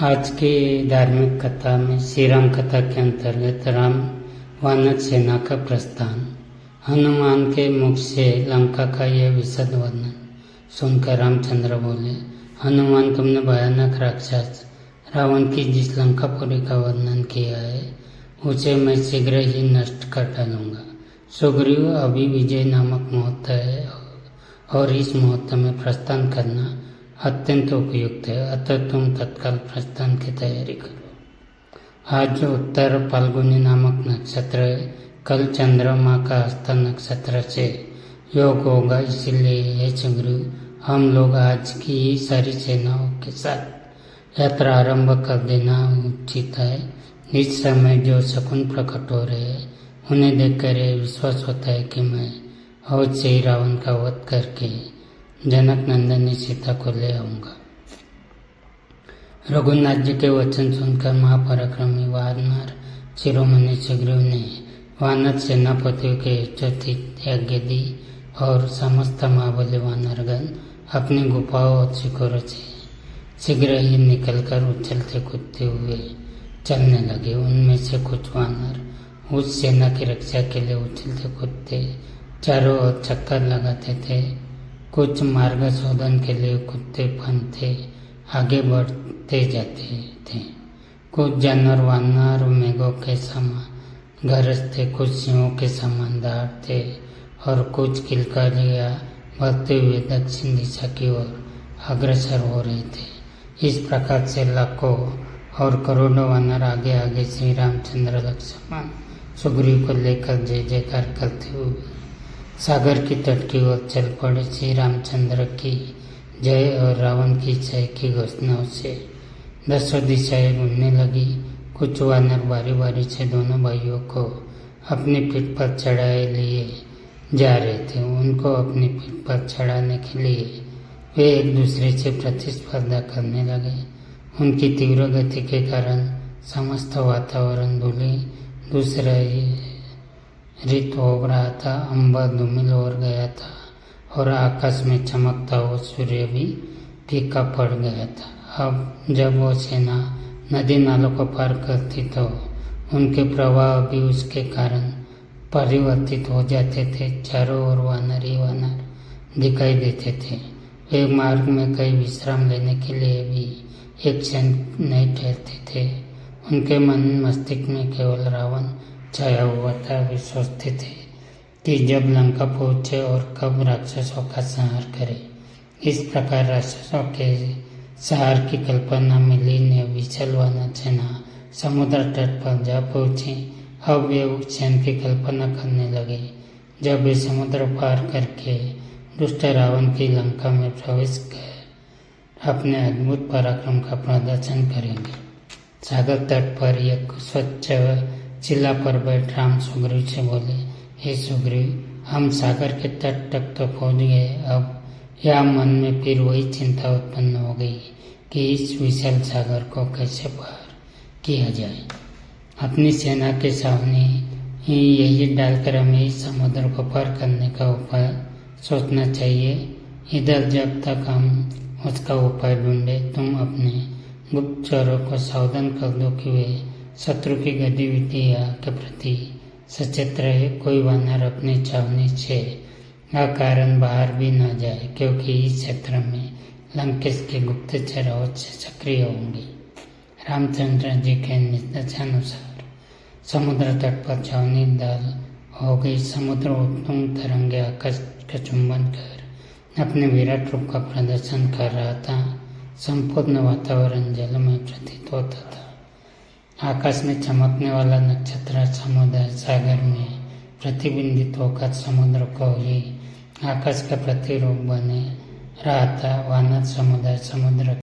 आज की धार्मिक कथा में श्री राम कथा के अंतर्गत राम वानर सेना का प्रस्थान। हनुमान के मुख से लंका का यह विशद वर्णन सुनकर रामचंद्र बोले, हनुमान, तुमने भयानक राक्षस रावण की जिस लंकापुरी का वर्णन किया है उसे मैं शीघ्र ही नष्ट कर डालूंगा। सुग्रीव, अभी विजय नामक मुहूर्त है और इस मुहूर्त में प्रस्थान करना अत्यंत उपयुक्त है, अतः तुम तत्काल प्रस्थान की तैयारी करो। आज उत्तर फाल्गुनी नामक नक्षत्र है। कल चंद्रमा का हस्ता नक्षत्र से योग होगा, इसलिए हे सुग्रीव, हम लोग आज की ही सारी सेनाओं के साथ यात्रा आरंभ कर देना उचित है। इस समय जो शकुन प्रकट हो रहे हैं उन्हें देखकर यह विश्वास होता है कि मैं अवश्य ही रावण का वध करके जनक नंदनी सीता को ले आऊंगा। रघुनाथ जी के वचन सुनकर महापराक्रमी वानर शिरोमणि सुग्रीव ने वानर सेनापतियों के यथोचित आज्ञा दी और समस्त महाबली वानरगण अपनी गुफाओं और शिखरों से शीघ्र ही निकलकर उछलते कूदते हुए चलने लगे। उनमें से कुछ वानर उस सेना की रक्षा के लिए उछलते कूदते चारों ओर चक्कर लगाते थे, कुछ मार्ग शोधन के लिए कूदते फांदते आगे बढ़ते जाते थे। कुछ जानवर वानर मेघों के समान गरजते, कुछ सिंहों के समान दहाड़ते और कुछ किलकारियां बढ़ते हुए दक्षिण दिशा की ओर अग्रसर हो रहे थे। इस प्रकार से लाखों और करोड़ों वानर आगे आगे श्री रामचंद्र लक्ष्मण सुग्रीव को लेकर जय जयकार करते हुए सागर की तट की ओर चल पड़े। श्री रामचंद्र की जय और रावण की जय की घोषणाओं से दसों दिशाएं गूंजने लगी। कुछ वानर बारी बारी से दोनों भाइयों को अपनी पीठ पर चढ़ाए लिए जा रहे थे। उनको अपनी पीठ पर चढ़ाने के लिए वे एक दूसरे से प्रतिस्पर्धा करने लगे। उनकी तीव्र गति के कारण समस्त वातावरण धूली दूसरा ऋतु हो रहा था। अंबर धूमिल हो गया था और आकाश में चमकता हुआ सूर्य भी फीका पड़ गया था। अब जब वो सेना नदी नालों को पार करती तो उनके प्रवाह भी उसके कारण परिवर्तित हो जाते थे। चारों ओर वानर ही वानर दिखाई देते थे। वे मार्ग में कई विश्राम लेने के लिए भी एक क्षण नहीं ठहरते थे। उनके मन मस्तिष्क में केवल रावण छाया हुआ था। वे सोचते थे कि जब लंका पहुंचे और कब राक्षसों का संहार करे। इस प्रकार राक्षसों के संहार की कल्पना में लीन विशाल वानर सेना समुद्र तट पर जा पहुंची। अब वे उस क्षण की कल्पना करने लगे जब वे समुद्र पार करके दुष्ट रावण की लंका में प्रवेश कर अपने अद्भुत पराक्रम का प्रदर्शन करेंगे। सागर तट पर एक स्वच्छ चिल्ला पर बैठ राम सुग्रीव से बोले, हे सुग्रीव, हम सागर के तट तक तो पहुंच गए। अब यह मन में फिर वही चिंता उत्पन्न हो गई कि इस विशाल सागर को कैसे पार किया जाए। अपनी सेना के सामने ही यही डालकर हमें इस समुद्र को पार करने का उपाय सोचना चाहिए। इधर जब तक हम उसका उपाय ढूंढे, तुम अपने गुप्तचरों को सावधान कर दो कि वे शत्रु की गतिविधियों के प्रति सचेत रहे। कोई वानर अपनी छावनी से अकारण बाहर भी न जाए, क्योंकि इस क्षेत्र में लंकेश के गुप्तचर अवश्य सक्रिय होंगे। रामचंद्र जी के निर्देशानुसार समुद्र तट पर छावनी डाल हो गई। समुद्र उत्तुंग तरंगे आकाश का चुंबन कर अपने विराट रूप का प्रदर्शन कर रहा था। संपूर्ण वातावरण जलमय प्रतीत होता था। आकाश में चमकने वाला नक्षत्र समुद्र सागर में प्रतिबिंबित होकर समुद्र को ही आकाश का प्रतिरूप बने रहा था। वानर समुद्र